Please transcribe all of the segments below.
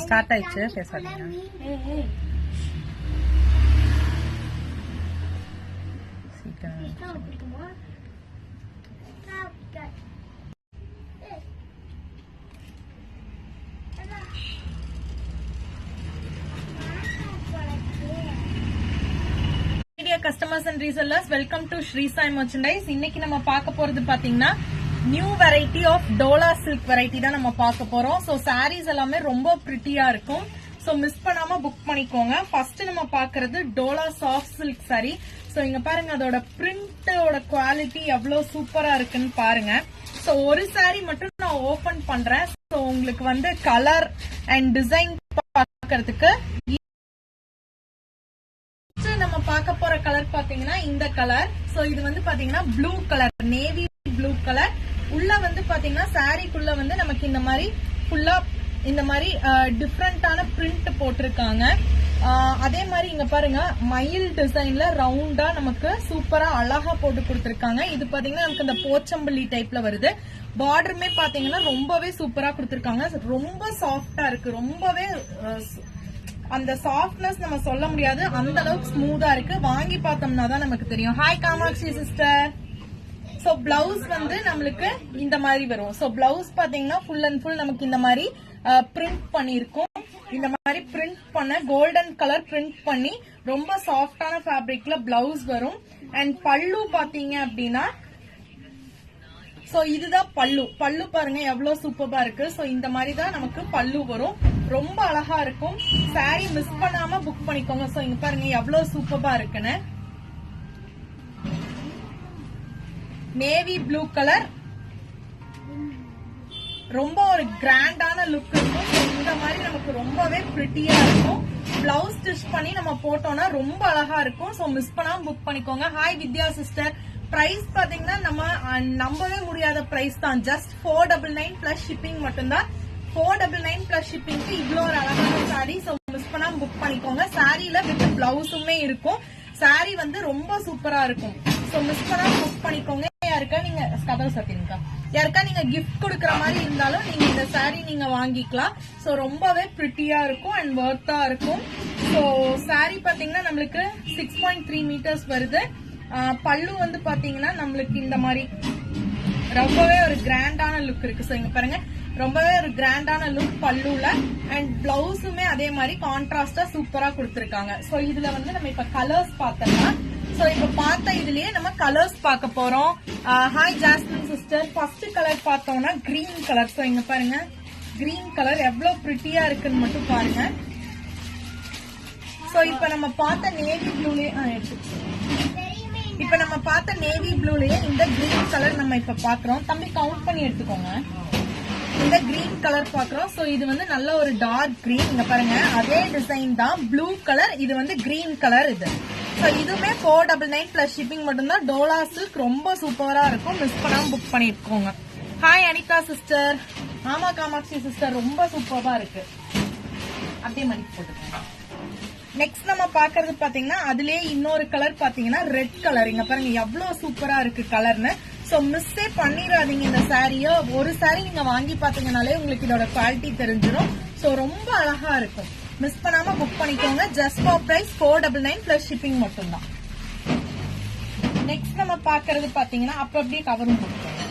Start ஆயிடுச்சு, பேசாதீங்க. Customers and resellers, welcome to Sri Sai merchandise. இன்னைக்கு நம்ம பார்க்க போறது பாத்தீங்கன்னா new variety of dola silk variety தான் நம்ம பார்க்க போறோம். சோ சாரீஸ் எல்லாமே ரொம்ப பிரிட்டியா இருக்கும். சோ மிஸ் பண்ணாம புக் பண்ணிக்கோங்க. ஃபர்ஸ்ட் நம்ம பாக்குறது Dola soft silk sorry. So இங்க பாருங்க, அதோட பிரிண்டோட குவாலிட்டி எவ்வளவு சூப்பரா இருக்குன்னு பாருங்க. சோ ஒரு சாரி மட்டும் நான் ஓபன் பண்றேன். சோ உங்களுக்கு வந்து கலர் அண்ட் டிசைன் பாக்கிறதுக்கு நம்ம பார்க்க போற கலர் பாத்தீங்கன்னா இந்த கலர். சோ இது வந்து பாத்தீங்கன்னா blue colour, navy blue colour. உள்ள வந்து பாத்தீங்கன்னா சாரிக்குள்ள வந்து நமக்கு இந்த மாதிரி ஃபுல்லா இந்த மாதிரி டிஃப்ரெண்டான பிரிண்ட் போட்டிருக்காங்க. அதே மாதிரி இங்க பாருங்க, மயில் டிசைன்ல ரவுண்டா நமக்கு சூப்பரா அழகா போட்டு கொடுத்திருக்காங்க. இது பாத்தீங்கன்னா நமக்கு இந்த போச்சம்பள்ளி டைப்ல வருது. பார்டருமே பாத்தீங்கன்னா ரொம்பவே சூப்பரா கொடுத்திருக்காங்க. ரொம்ப சாஃப்டா இருக்கு. ரொம்பவே அந்த சாஃப்ட்னஸ் நம்ம சொல்ல முடியாது, அந்த அளவுக்கு ஸ்மூதா இருக்கு. வாங்கி பார்த்தோம்னா தான் நமக்கு தெரியும். Hi Kamatchi sister. So blouse வந்து நம்மளுக்கு இந்த மாதிரி வரும். சோ பிளவுஸ் பாத்தீங்கன்னா ஃபுல் அண்ட் ஃபுல் நமக்கு இந்த மாதிரி பிரிண்ட் பண்ணிருக்கும். இந்த மாதிரி பிரிண்ட் பண்ண கோல்டன் கலர் பிரிண்ட் பண்ணி ரொம்ப சாஃப்டான ஃபேப்ரிக்ல பிளவுஸ் வரும். அண்ட் பல்லு பாத்தீங்க அப்படின்னா, சோ இதுதான் பல்லு. பல்லு பாருங்க எவ்வளவு சூப்பரா இருக்கு. சோ இந்த மாதிரி தான் நமக்கு பல்லு வரும். ரொம்ப அழகா இருக்கும். சாரி மிஸ் பண்ணாம புக் பண்ணிக்கோங்க. சோ இங்க பாருங்க எவ்வளவு சூப்பரா இருக்குன்னு. நேவி ப்ளூ கலர், ரொம்ப ஒரு கிராண்டான லுக் இருக்கும். இந்த மாதிரி நமக்கு ரொம்பவே பிரிட்டியா இருக்கும். பிளவுஸ் ஸ்டிச் பண்ணி நம்ம போட்டோம்னா ரொம்ப அழகா இருக்கும். சோ மிஸ் பண்ணாம புக் பண்ணிக்கோங்க. ஹாய் வித்யா சிஸ்டர். பிரைஸ் பாத்தீங்கன்னா நம்ம நம்பவே முடியாத பிரைஸ் தான். ஜஸ்ட் 499 பிளஸ் ஷிப்பிங் மட்டும்தான். 499 பிளஸ் ஷிப்பிங்க்கு இவ்வளோ ஒரு அழகான சாரி. சோ மிஸ் பண்ணாம புக் பண்ணிக்கோங்க. சாரியில வித் பிளவுஸுமே இருக்கும். சாரி வந்து ரொம்ப சூப்பரா இருக்கும். சோ மிஸ் பண்ணாம புக் பண்ணிக்கோங்க. யாருக்கா நீங்க கதவு சத்தியங்கா, யாருக்கா நீங்க கிஃப்ட் கொடுக்கற மாதிரி இருந்தாலும் நீங்க இந்த சாரி நீங்க வாங்கிக்கலாம். சோ ரொம்பவே பிரிட்டியா இருக்கும் அண்ட் வர்த்தா இருக்கும். சோ சாரி பாத்தீங்கன்னா நம்மளுக்கு 6.3 மீட்டர்ஸ் வருது. பல்லு வந்து பாத்தீங்கன்னா நம்மளுக்கு இந்த மாதிரி ரொம்பவே ஒரு கிராண்டான லுக் இருக்கு. சோ இங்க பாருங்க, ரொம்பவே ஒரு கிராண்டான லுக் பல்லுல. அண்ட் பிளவுஸுமே அதே மாதிரி கான்ட்ராஸ்டா சூப்பரா கொடுத்திருக்காங்க. சோ இதுல வந்து நம்ம இப்ப கலர்ஸ் பார்த்தோம்னா, சோ இப்ப பார்த்த இதுலயே நம்ம கலர்ஸ் பார்க்க போறோம். Hi jasmine sister. First colour பார்த்தோம்னா கிரீன் கலர். சோ இங்க பாருங்க, கிரீன் கலர் எவ்வளவு பிரிட்டியா இருக்குன்னு மட்டும் பாருங்க. சோ இப்ப நம்ம பார்த்த நேவி ப்ளூலயே இந்த கிரீன் கலர் நம்ம இப்ப பாக்குறோம். தம்பி கவுண்ட் பண்ணி எடுத்துக்கோங்க. இந்த கிரீன் கலர் பாக்குறோம். சோ இது வந்து நல்ல ஒரு டார்க் கிரீன். இங்க பாருங்க, அதே டிசைன் தான், ப்ளூ கலர். இது வந்து கிரீன் கலர். இது சோ இதுமே 499 பிளஸ் ஷிப்பிங் மட்டும்தான். டோலா சில்க் ரொம்ப சூப்பரா இருக்கும். மிஸ் பண்ணாம புக் பண்ணிருக்கோங்க. Hi Anitha sister. ஆமா காமாட்சி சிஸ்டர், ரொம்ப சூப்பரா இருக்கு. அப்படியே மடிப்பு போட்டுக்கோங்க. நெக்ஸ்ட் நம்ம பாக்குறது பாத்தீங்கன்னா அதுலயே இன்னொரு கலர் பாத்தீங்கன்னா ரெட் கலர். இங்க பாருங்க எவ்வளவு சூப்பரா இருக்கு கலர்னு. சோ மிஸ்ஸே பண்ணிடாதீங்க இந்த சாரிய. ஒரு சாரி நீங்க வாங்கி பாத்தீங்கன்னாலே உங்களுக்கு இதோட குவாலிட்டி தெரிஞ்சிடும். சோ ரொம்ப அழகா இருக்கும். மிஸ் பண்ணாம புக் பண்ணிக்கோங்க. Just for price 499 plus shipping மட்டும்தான். நெக்ஸ்ட் நம்ம பாக்குறது பாத்தீங்கன்னா அப்படியே கவரும் போட்டுக்கோங்க.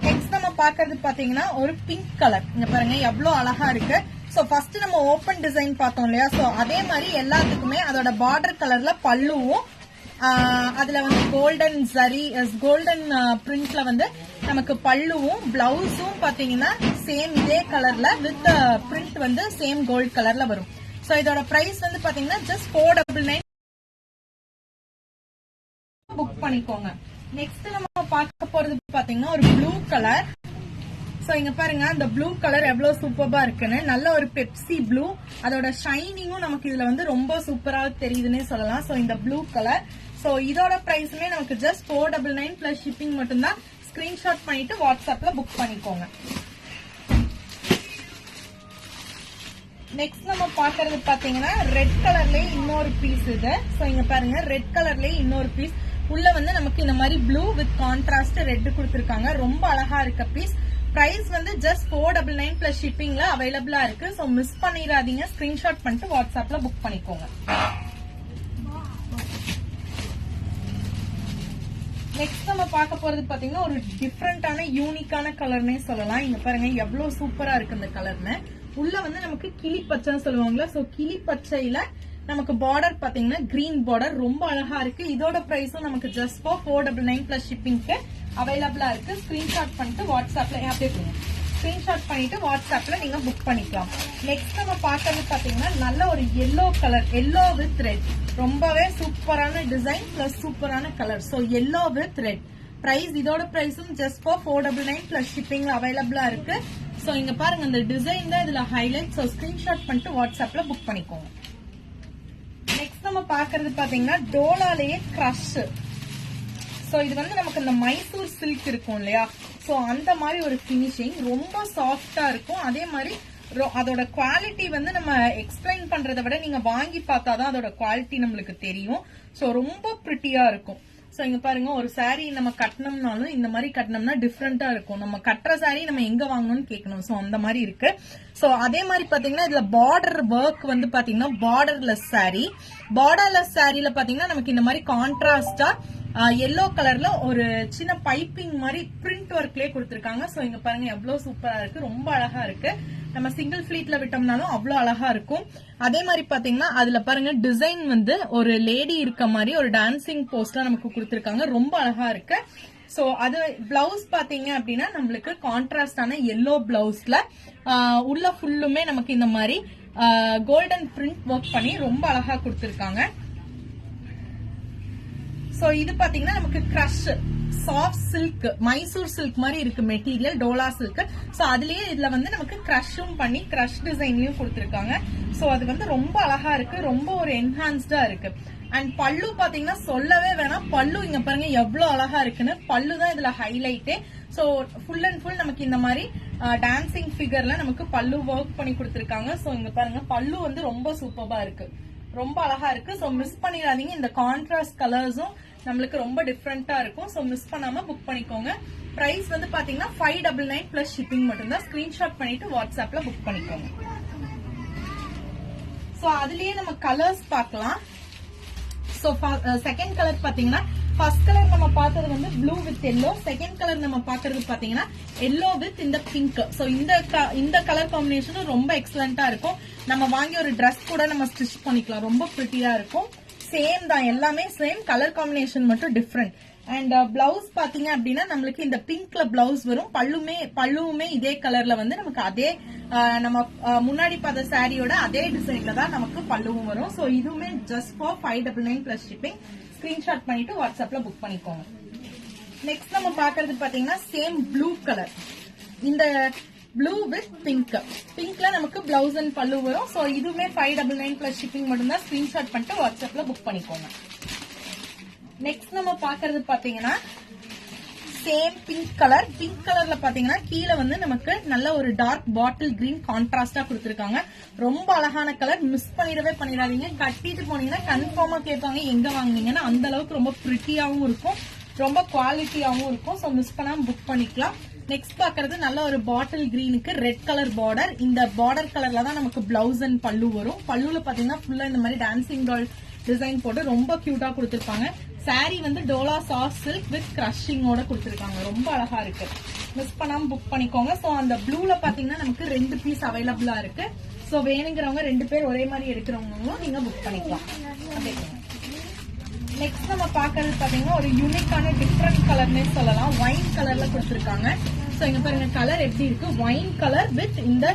நெக்ஸ்ட் நம்ம பாக்குறது பாத்தீங்கன்னா ஒரு பிங்க் கலர். இங்க பாருங்க எவ்வளவு அழகா இருக்கு. சோ ஃபர்ஸ்ட் நம்ம ஓபன் டிசைன் பார்த்தோம் இல்லையா, சோ அதே மாதிரி எல்லாத்துக்குமே அதோட பார்டர் கலர்ல பல்லுவும், அதுல வந்து கோல்டன் ஜரி கோல்டன் பிரிண்ட்ல வந்து நமக்கு பல்லுவும், பிளவுஸும் பாத்தீங்கன்னா சேம் இதே கலர்ல வித் பிரிண்ட் வந்து சேம் கோல்ட் கலர்ல வரும். சோ இதோட பிரைஸ் வந்து பாத்தீங்கன்னா ஜஸ்ட் 499 புக் பண்ணிக்கோங்க. நெக்ஸ்ட் நம்ம பார்க்க போறது பாத்தீங்கன்னா ஒரு ப்ளூ கலர். சோ இங்க பாருங்க, அந்த ப்ளூ கலர் எவ்வளவு சூப்பரா இருக்குன்னு. நல்ல ஒரு பெப்சி ப்ளூ. அதோட ஷைனிங்கும் நமக்கு இதுல வந்து ரொம்ப சூப்பரா தெரியுதுன்னே சொல்லலாம். சோ இந்த ப்ளூ கலர். சோ இதோட பிரைஸுமே நமக்கு ஜஸ்ட் 499 பிளஸ் ஷிப்பிங் மட்டும்தான். ஸ்கிரீன்ஷாட் பண்ணிட்டு வாட்ஸ்அப்ல புக் பண்ணிக்கோங்க. நெக்ஸ்ட் நம்ம பாக்குறது பாத்தீங்கன்னா ரெட் கலர்லயே இன்னொரு பீஸ் இது. சோ இங்க பாருங்க, ரெட் கலர்லயே இன்னொரு பீஸ். உள்ள வந்து நமக்கு இந்த மாதிரி ப்ளூ வித் கான்ட்ராஸ்ட் ரெட் கொடுத்திருக்காங்க. ரொம்ப அழகா இருக்க பீஸ். பிரைஸ் வந்து ஜஸ்ட் 499 பிளஸ் ஷிப்பிங்ல அவைலபிளா இருக்கு. சோ மிஸ் பண்ணிடாதீங்க. ஸ்கிரீன்ஷாட் பண்ணிட்டு வாட்ஸ்அப்ல புக் பண்ணிக்கோங்க. நெக்ஸ்ட் நம்ம பார்க்க போறது பாத்தீங்கன்னா ஒரு டிஃப்ரெண்டான யூனிக்கான கலர்னே சொல்லலாம். இங்க பாருங்க எவ்வளவு சூப்பரா இருக்கு இந்த கலர்னு. உள்ள வந்து நமக்கு கிளி பச்சைன்னு சொல்லுவாங்களா, சோ கிளி பச்சையில நமக்கு பார்டர் பாத்தீங்கன்னா கிரீன் பார்டர் ரொம்ப அழகா இருக்கு. இதோட பிரைஸும் நமக்கு ஜஸ்ட் 499 பிளஸ் ஷிப்பிங்க்கு அவைலபிளா இருக்கு. ஸ்கிரீன்ஷாட் பண்ணிட்டு வாட்ஸ்அப்ல ஸ்கிரீன்ஷாட் பண்ணிட்டு வாட்ஸ்அப்ல நீங்க புக் பண்ணிக்கலாம். நெக்ஸ்ட் நம்ம பார்க்கறது பாத்தீங்கன்னா நல்ல ஒரு yellow colour, yellow with red, ரொம்பவே சூப்பரான டிசைன் பிளஸ் சூப்பரான colour. So yellow with red price, இதோட பிரைஸும் ஜஸ்ட் 499 பிளஸ் ஷிப்பிங்ல அவைலபிளா இருக்கு. சோ இங்க பாருங்க இந்த டிசைன் தான் இதுல ஹைலைட். சோ ஸ்கிரீன்ஷாட் பண்ணிட்டு வாட்ஸ்அப்ல புக் பண்ணிக்கோங்க. நெக்ஸ்ட் நம்ம பாக்குறது பாத்தீங்கன்னா டோலாலேயே கிரஷ். சோ இது வந்து நமக்கு இந்த மைசூர் சில்க் இருக்கும் இல்லையா, சோ அந்த மாதிரி ஒரு பினிஷிங் ரொம்ப சாஃப்டா இருக்கும். அதே மாதிரி அதோட குவாலிட்டி வந்து நம்ம எக்ஸ்பிளைன் பண்றதை விட நீங்க வாங்கி பார்த்தாதான் அதோட குவாலிட்டி நம்மளுக்கு தெரியும். சோ ரொம்ப பிரிட்டியா இருக்கும். சோ இங்க பாருங்க ஒரு சாரீ நம்ம கட்டணும்னாலும் இந்த மாதிரி கட்டணும்னா டிஃப்ரெண்டா இருக்கும். நம்ம கட்டுற சாரீ நம்ம எங்க வாங்கணும்னு கேட்கணும். சோ அந்த மாதிரி இருக்கு. சோ அதே மாதிரி பாத்தீங்கன்னா இதுல பார்டர் ஒர்க் வந்து பாத்தீங்கன்னா பார்டர்லெஸ் சாரீ. பார்டர்லெஸ் சாரீல பாத்தீங்கன்னா நமக்கு இந்த மாதிரி கான்ட்ராஸ்டா எல்லோ கலர்ல ஒரு சின்ன பைப்பிங் மாதிரி பிரிண்ட் ஒர்க்லயே கொடுத்திருக்காங்க. சோ இங்க பாருங்க எவ்வளவு சூப்பரா இருக்கு, ரொம்ப அழகா இருக்கு. நம்ம சிங்கிள் ஃபிளீட்ல விட்டோம்னாலும் அவ்வளவு அழகா இருக்கும். அதே மாதிரி பாத்தீங்கன்னா அதுல பாருங்க டிசைன் வந்து ஒரு லேடி இருக்க மாதிரி ஒரு டான்சிங் போஸ்ட்ல நமக்கு கொடுத்திருக்காங்க, ரொம்ப அழகா இருக்கு. சோ அது பிளவுஸ் பாத்தீங்க அப்படின்னா நம்மளுக்கு கான்ட்ராஸ்டான எல்லோ பிளவுஸ்ல உள்ள ஃபுல்லுமே நமக்கு இந்த மாதிரி கோல்டன் பிரிண்ட் ஒர்க் பண்ணி ரொம்ப அழகா கொடுத்திருக்காங்க. சோ இது பாத்தீங்கன்னா நமக்கு crush soft silk, Mysore silk மாதிரி இருக்கு மெட்டீரியல், டோலா சில்க். சோ அதுலயே இதுல வந்து நமக்கு கிரஷும் பண்ணி கிரஷ் டிசைன்லயும் கொடுத்திருக்காங்க. சோ அது வந்து ரொம்ப அழகா இருக்கு, ரொம்ப ஒரு என்ஹான்ஸ்டா இருக்கு. அண்ட் பல்லு பாத்தீங்கன்னா சொல்லவே வேணாம், பல்லு இங்க பாருங்க எவ்வளவு அழகா இருக்குன்னு. பல்லு தான் இதுல ஹைலைட்டே. சோ ஃபுல் அண்ட் ஃபுல் நமக்கு இந்த மாதிரி டான்சிங் ஃபிகர்ல நமக்கு பல்லு ஒர்க் பண்ணி கொடுத்திருக்காங்க. சோ இங்க பாருங்க பல்லு வந்து ரொம்ப சூப்பரா இருக்கு, ரொம்ப அழகா இருக்கு. சோ மிஸ் பண்ணிடாதீங்க. இந்த கான்ட்ராஸ்ட் கலர்ஸும் நம்மளுக்கு ரொம்ப டிஃப்ரெண்டா இருக்கும். சோ மிஸ் பண்ணாம புக் பண்ணிக்கோங்க. பிரைஸ் வந்து பாத்தீங்கன்னா 599 பிளஸ் ஷிப்பிங் மட்டும்தான். ஸ்கிரீன்ஷாட் பண்ணிட்டு வாட்ஸ்அப்ல புக் பண்ணிக்கோங்க. சோ அதுலயே நம்ம கலர்ஸ் பார்க்கலாம். சோ செகண்ட் கலர் பாத்தீங்கன்னா ஃபர்ஸ்ட் கலர் நம்ம பார்த்தது வந்து blue with yellow, second colour நம்ம பாக்குறது பாத்தீங்கன்னா எல்லோ வித் இந்த பிங்க். சோ இந்த கலர் காம்பினேஷனும் ரொம்ப எக்ஸலண்டா இருக்கும். நம்ம வாங்கி ஒரு ட்ரெஸ் கூட நம்ம ஸ்டிச் பண்ணிக்கலாம், ரொம்ப பிரிட்டியா இருக்கும். சேம் தான், எல்லாமே சேம், கலர் காம்பினேஷன் மட்டும் டிஃப்ரெண்ட். அண்ட் பிளவுஸ் பாத்தீங்க அப்படின்னா நம்மளுக்கு இந்த பிங்க்ல பிளவுஸ் வரும். பல்லுவுமே இதே கலர்ல வந்து நமக்கு அதே நம்ம முன்னாடி பார்த்த சாரியோட அதே டிசைன்ல தான் நமக்கு பல்லுவும் வரும். சோ இதுவுமே just for 599 plus shipping. Screenshot பண்ணிட்டு வாட்ஸ்அப்ல புக் பண்ணிக்கோங்க. நெக்ஸ்ட் நம்ம பாக்குறது பாத்தீங்கன்னா சேம் ப்ளூ கலர், இந்த ப்ளூ வித் பிங்க். பிங்க்ல நமக்கு பிளவுஸ் அண்ட் பல்லு வரும். சோ இதுவுமே 599 பிளஸ் ஷிப்பிங் மட்டும்தான். ஸ்கிரீன்ஷாட் பண்ணிட்டு வாட்ஸ்அப்ல புக் பண்ணிக்கோங்க. நெக்ஸ்ட் நம்ம பாக்குறது பாத்தீங்கன்னா சேம் பிங்க் கலர். பிங்க் கலர்ல பாத்தீங்கன்னா கீழே வந்து நமக்கு நல்ல ஒரு டார்க் பாட்டில் கிரீன் கான்ட்ராஸ்டா கொடுத்திருக்காங்க. ரொம்ப அழகான கலர், மிஸ் பண்ணிடாதீங்க. கட்டிட்டு போனீங்கன்னா கன்ஃபார்மா கேட்பாங்க எங்க வாங்குனீங்கன்னா. அந்த அளவுக்கு ரொம்ப பிரிட்டியாவும் இருக்கும், ரொம்ப குவாலிட்டியாவும் இருக்கும். சோ மிஸ் பண்ணாம புக் பண்ணிக்கலாம். நெக்ஸ்ட் பாக்குறது நல்ல ஒரு பாட்டில் கிரீனுக்கு ரெட் கலர் பார்டர். இந்த பார்டர் கலர்ல தான் நமக்கு பிளவுஸ் அண்ட் பல்லு வரும். பல்லுல பாத்தீங்கன்னா ஃபுல்லா இந்த மாதிரி டான்சிங் டால் டிசைன் போட்டு ரொம்ப கியூட்டா கொடுத்திருப்பாங்க. சாரி வந்து டோலா சாஃப்ட் சில்க் வித் கிரஷிங்கோட கொடுத்திருக்காங்க, ரொம்ப அழகா இருக்கு. மிஸ் பண்ணாம புக் பண்ணிக்கோங்க. சோ அந்த ப்ளூல பாத்தீங்கன்னா நமக்கு 2 பீஸ் அவைலபிளா இருக்கு. சோ வேணுங்கிறவங்க 2 பேர் ஒரே மாதிரி எடுக்கிறவங்களும் நீங்க புக் பண்ணிக்கலாம். நெக்ஸ்ட் நம்ம பாக்குறது பாத்தீங்கன்னா ஒரு யூனிக்கான டிஃப்ரெண்ட் கலர்னே சொல்லலாம். ஒயின் கலர்ல கொடுத்திருக்காங்க. சோ இங்க பாருங்க கலர் எப்படி இருக்கு, ஒயின் கலர் வித் இந்த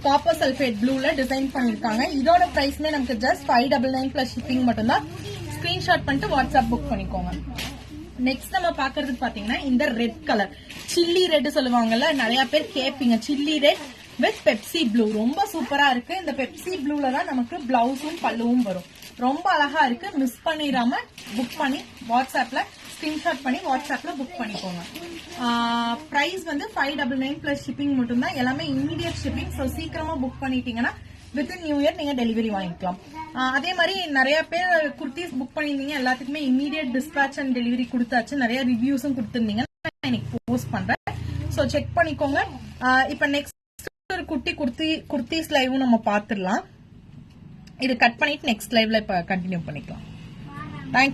காப்பர் சல்ஃபேட் ப்ளூல டிசைன் பண்ணிருக்காங்க. இதோட பிரைஸ்மே நமக்கு ஜஸ்ட் 599 பிளஸ் ஷிப்பிங் மட்டும்தான். ஸ்கிரீன்ஷாட் பண்ணிட்டு வாட்ஸ்அப் புக் பண்ணிக்கோங்க. நெக்ஸ்ட் நம்ம பாக்குறது பாத்தீங்கன்னா இந்த ரெட் கலர், சில்லி ரெட் சொல்லுவாங்கல்ல, நிறைய பேர் கேப்பீங்க. Chilli red with Pepsi blue ரொம்ப சூப்பரா இருக்கு. இந்த பெப்சி ப்ளூல தான் நமக்கு பிளவுஸும் பல்லுவும் வரும், ரொம்ப அழகா இருக்கு. மிஸ் பண்ணிடாம புக் பண்ணி வாட்ஸ்அப்ல ஸ்கிரீன்ஷாட் பண்ணி வாட்ஸ்அப்ல புக் பண்ணிக்கோங்க. பிரைஸ் வந்து 599 பிளஸ் ஷிப்பிங் மட்டும்தான். எல்லாமே இமீடியட் ஷிப்பிங். சோ சீக்கிரமா புக் பண்ணிட்டீங்கன்னா வித்தின் நியூ இயர் நீங்க டெலிவரி வாங்கிக்கலாம். அதே மாதிரி நிறைய பேர் குர்த்திஸ் புக் பண்ணிருந்தீங்க, எல்லாத்துக்குமே இமீடியட் டிஸ்பேச் அண்ட் டெலிவரி கொடுத்தாச்சு. நிறைய ரிவ்யூஸும் கொடுத்திருந்தீங்க, இன்னைக்கு போஸ்ட் பண்றேன். சோ செக் பண்ணிக்கோங்க. இப்ப நெக்ஸ்ட் ஒரு குட்டி குர்த்திஸ் லைவும் நம்ம பாத்துடலாம். இது கட் பண்ணிட்டு நெக்ஸ்ட் லைவ்ல இப்ப கண்டினியூ பண்ணிக்கலாம்.